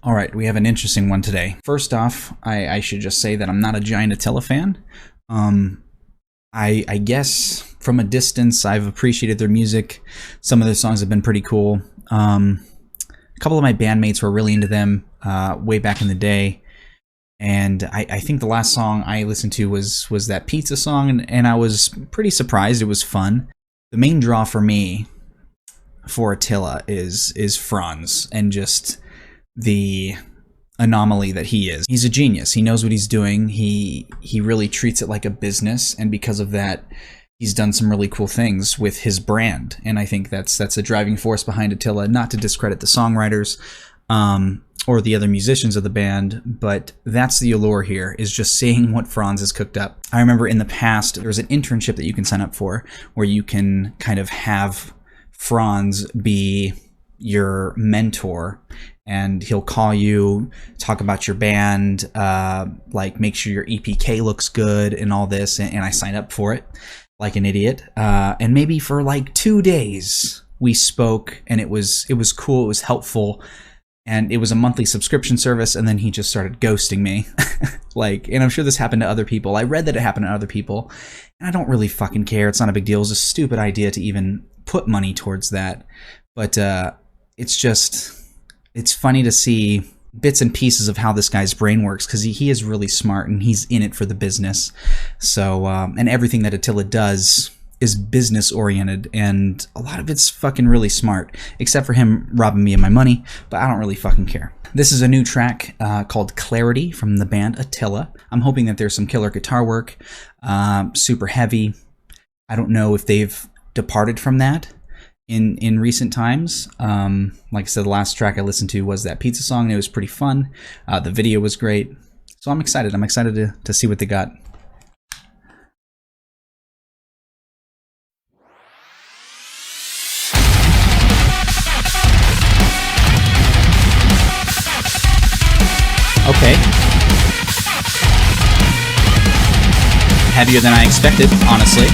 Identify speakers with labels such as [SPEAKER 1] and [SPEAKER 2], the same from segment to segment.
[SPEAKER 1] All right, we have an interesting one today. First off, I should just say that I'm not a giant Attila fan. I guess from a distance, I've appreciated their music. Some of their songs have been pretty cool. A couple of my bandmates were really into them way back in the day. And I think the last song I listened to was that pizza song, and I was pretty surprised. It was fun. The main draw for me for Attila is Franz, and just the anomaly that he is. He's a genius. He knows what he's doing. He really treats it like a business, and because of that, he's done some really cool things with his brand. And I think that's a driving force behind Attila. Not to discredit the songwriters or the other musicians of the band, but that's the allure here, is just seeing what Franz has cooked up. I remember in the past, there was an internship that you can sign up for where you can kind of have Franz be your mentor, and he'll call you, talk about your band, like make sure your EPK looks good and all this, and I signed up for it like an idiot. And maybe for like 2 days we spoke, and it was cool, it was helpful, and it was a monthly subscription service, and then he just started ghosting me. And I'm sure this happened to other people. I read that it happened to other people, and I don't really fucking care. It's not a big deal. It's a stupid idea to even put money towards that. But it's funny to see bits and pieces of how this guy's brain works, because he is really smart, and he's in it for the business. So, and everything that Attila does is business oriented, and a lot of it's fucking really smart, except for him robbing me of my money, but I don't really fucking care. This is a new track called Clarity from the band Attila. I'm hoping that there's some killer guitar work, super heavy. I don't know if they've departed from that in recent times. Like I said, the last track I listened to was that pizza song, and it was pretty fun. The video was great. So I'm excited. I'm excited to see what they got. Okay. Heavier than I expected, honestly.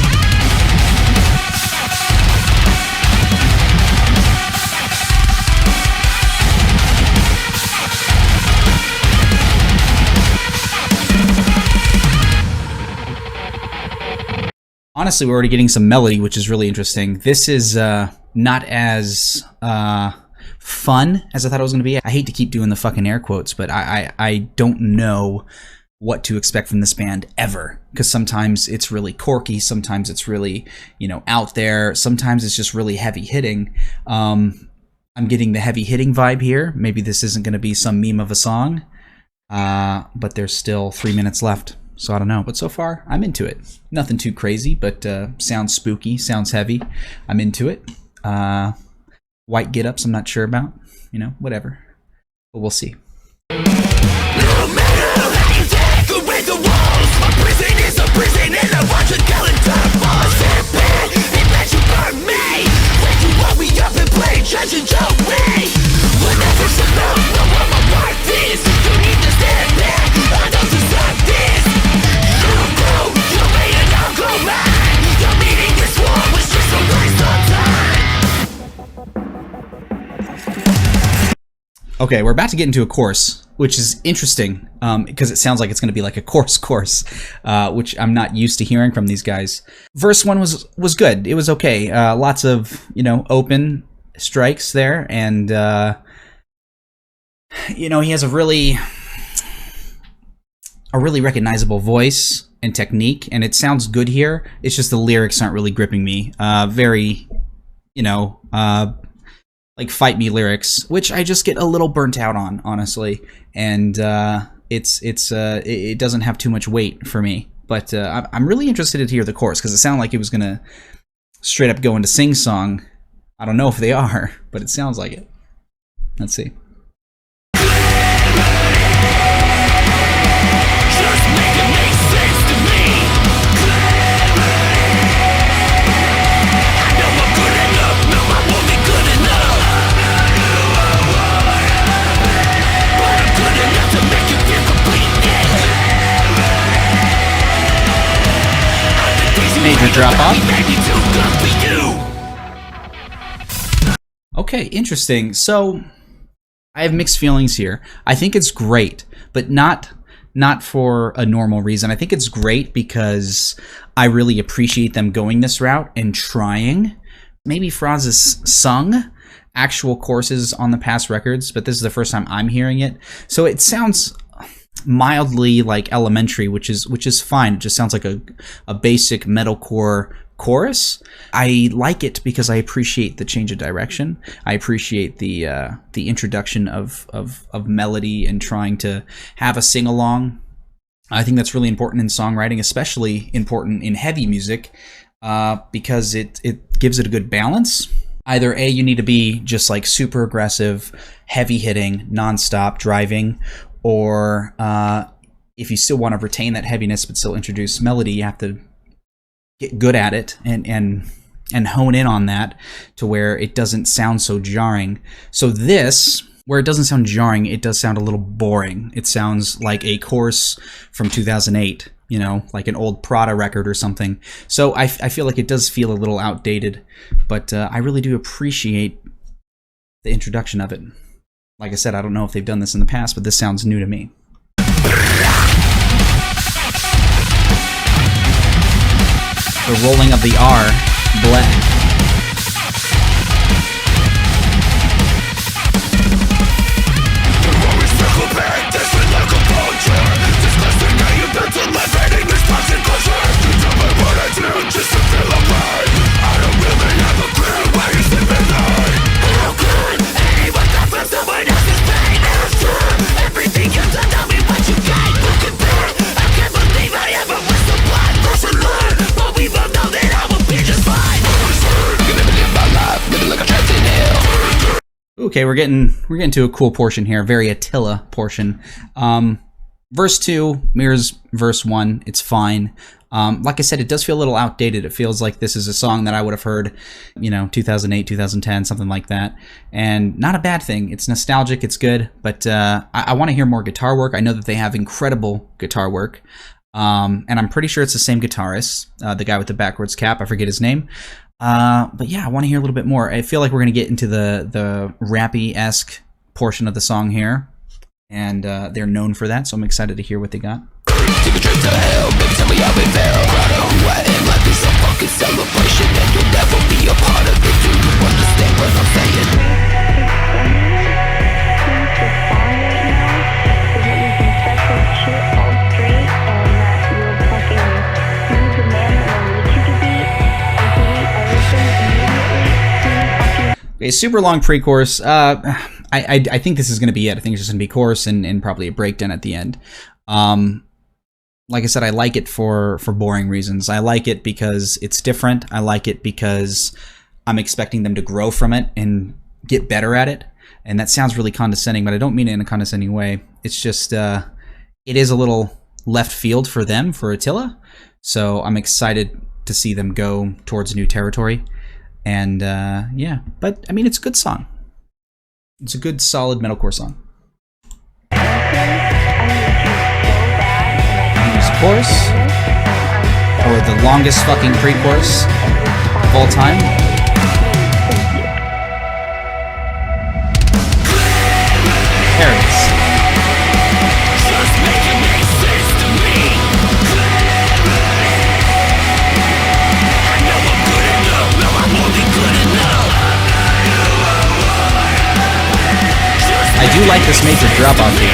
[SPEAKER 1] Honestly, we're already getting some melody, which is really interesting. This is not as fun as I thought it was going to be. I hate to keep doing the fucking air quotes, but I don't know what to expect from this band ever, because sometimes it's really corky, sometimes it's really, out there, sometimes it's just really heavy hitting. I'm getting the heavy hitting vibe here. Maybe this isn't going to be some meme of a song, but there's still 3 minutes left. So I don't know, but so far I'm into it. Nothing too crazy, but sounds spooky, sounds heavy. I'm into it. White get-ups I'm not sure about, whatever. But we'll see.
[SPEAKER 2] No matter how you decorate the walls, a prison is a prison, and I watch a calendar fall. Sit back and let you burn me. When you lock me up and play judge and jury. Whenever some love, know what my worth is. You need to stand back, I don't deserve this. You grow, you made it, I'll grow mine. Your meeting this war was just a waste of time.
[SPEAKER 1] Okay, we're about to get into a chorus, which is interesting, because it sounds like it's going to be like a chorus, which I'm not used to hearing from these guys. Verse 1 was good. It was okay. Lots of, open strikes there, and, he has a really recognizable voice and technique, and it sounds good here. It's just the lyrics aren't really gripping me. Very, like fight me lyrics, which I just get a little burnt out on, honestly, and it doesn't have too much weight for me. But I'm really interested to hear the chorus, because it sounded like it was gonna straight up go into sing song. I don't know if they are, but it sounds like it. Let's see.
[SPEAKER 2] Just make it make sense to me. I know I'm good enough, no, I won't be good enough. But I'm good enough to make you feel complete,
[SPEAKER 1] Major drop off.
[SPEAKER 2] maybe too good for you.
[SPEAKER 1] Okay, interesting. So I have mixed feelings here. I think it's great, but not for a normal reason. I think it's great because I really appreciate them going this route and trying. Maybe Franz has sung actual courses on the past records, but this is the first time I'm hearing it. So it sounds mildly like elementary, which is fine. It just sounds like a basic metalcore chorus. I like it because I appreciate the change of direction. I appreciate the introduction of melody and trying to have a sing along. I think that's really important in songwriting, especially important in heavy music, because it gives it a good balance. Either A, you need to be just like super aggressive, heavy hitting, nonstop driving, or if you still want to retain that heaviness but still introduce melody, you have to get good at it and hone in on that to where it doesn't sound so jarring. So this, where it doesn't sound jarring, it does sound a little boring. It sounds like a chorus from 2008, you know, like an old Prada record or something. So I feel like it does feel a little outdated, but I really do appreciate the introduction of it. Like I said, I don't know if they've done this in the past, but this sounds new to me. The rolling of the R, bleh. Okay, we're getting to a cool portion here, very Attila portion. Verse 2 mirrors verse 1. It's fine. Like I said, it does feel a little outdated. It feels like this is a song that I would have heard, you know, 2008, 2010, something like that. And not a bad thing. It's nostalgic. It's good. But I want to hear more guitar work. I know that they have incredible guitar work. And I'm pretty sure it's the same guitarist, the guy with the backwards cap. I forget his name. But yeah, I want to hear a little bit more. I feel like we're going to get into the rappy-esque portion of the song here. And they're known for that, so I'm excited to hear what they got.
[SPEAKER 2] Take a trip to hell, baby, tell me how it felt. Proud of who I am, life is a fucking celebration, and you'll never be a part of it. Do you understand what I'm saying?
[SPEAKER 1] Okay, super long pre-chorus. I think this is going to be it. I think it's just going to be chorus and probably a breakdown at the end. Like I said, I like it for boring reasons. I like it because it's different. I like it because I'm expecting them to grow from it and get better at it. And that sounds really condescending, but I don't mean it in a condescending way. It's just, it is a little left field for them, for Attila. So I'm excited to see them go towards new territory. And yeah, but I mean, it's a good song. It's a good, solid metalcore song. Chorus, or the longest fucking pre-chorus of all time. There it is. I do like this major drop off here.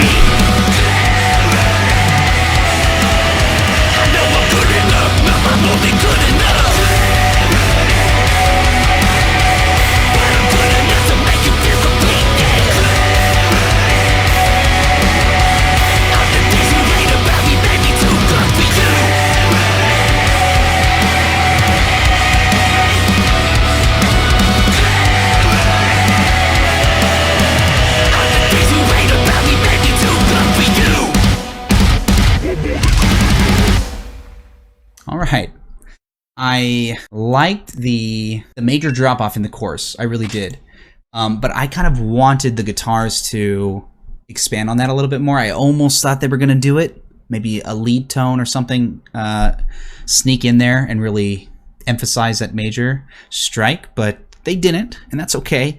[SPEAKER 1] Alright. I liked the major drop-off in the chorus. I really did. But I kind of wanted the guitars to expand on that a little bit more. I almost thought they were going to do it. Maybe a lead tone or something sneak in there and really emphasize that major strike, but they didn't, and that's okay.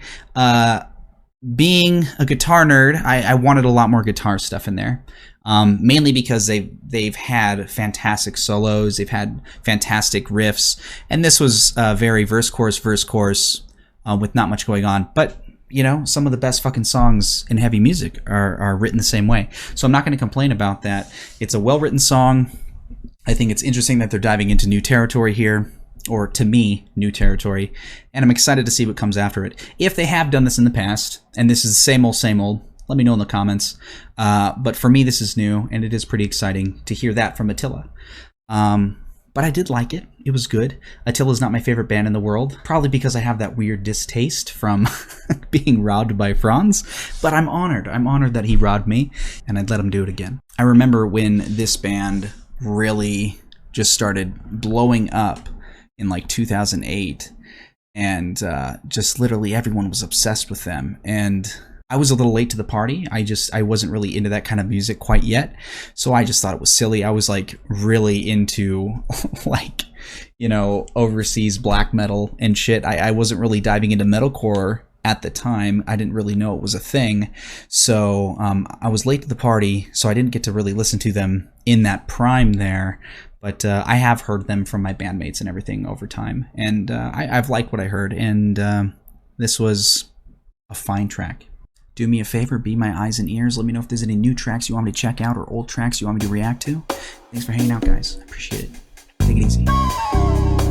[SPEAKER 1] being a guitar nerd, I wanted a lot more guitar stuff in there. Mainly because they've had fantastic solos, they've had fantastic riffs, and this was very verse chorus with not much going on. But you know, some of the best fucking songs in heavy music are written the same way. So I'm not going to complain about that. It's a well-written song. I think it's interesting that they're diving into new territory here, or to me, new territory, and I'm excited to see what comes after it. If they have done this in the past, and this is the same old, let me know in the comments. But for me, this is new, and it is pretty exciting to hear that from Attila. But I did like it. It was good. Attila's not my favorite band in the world, probably because I have that weird distaste from being robbed by Franz. But I'm honored. I'm honored that he robbed me, and I'd let him do it again. I remember when this band really just started blowing up in like 2008, and just literally everyone was obsessed with them. And I was a little late to the party. I wasn't really into that kind of music quite yet, so I just thought it was silly. I was like really into like, you know, overseas black metal and shit. I wasn't really diving into metalcore at the time. I didn't really know it was a thing, so I was late to the party, so I didn't get to really listen to them in that prime there. But I have heard them from my bandmates and everything over time, and I've liked what I heard, and this was a fine track. Do me a favor, be my eyes and ears. Let me know if there's any new tracks you want me to check out or old tracks you want me to react to. Thanks for hanging out, guys. I appreciate it. Take it easy.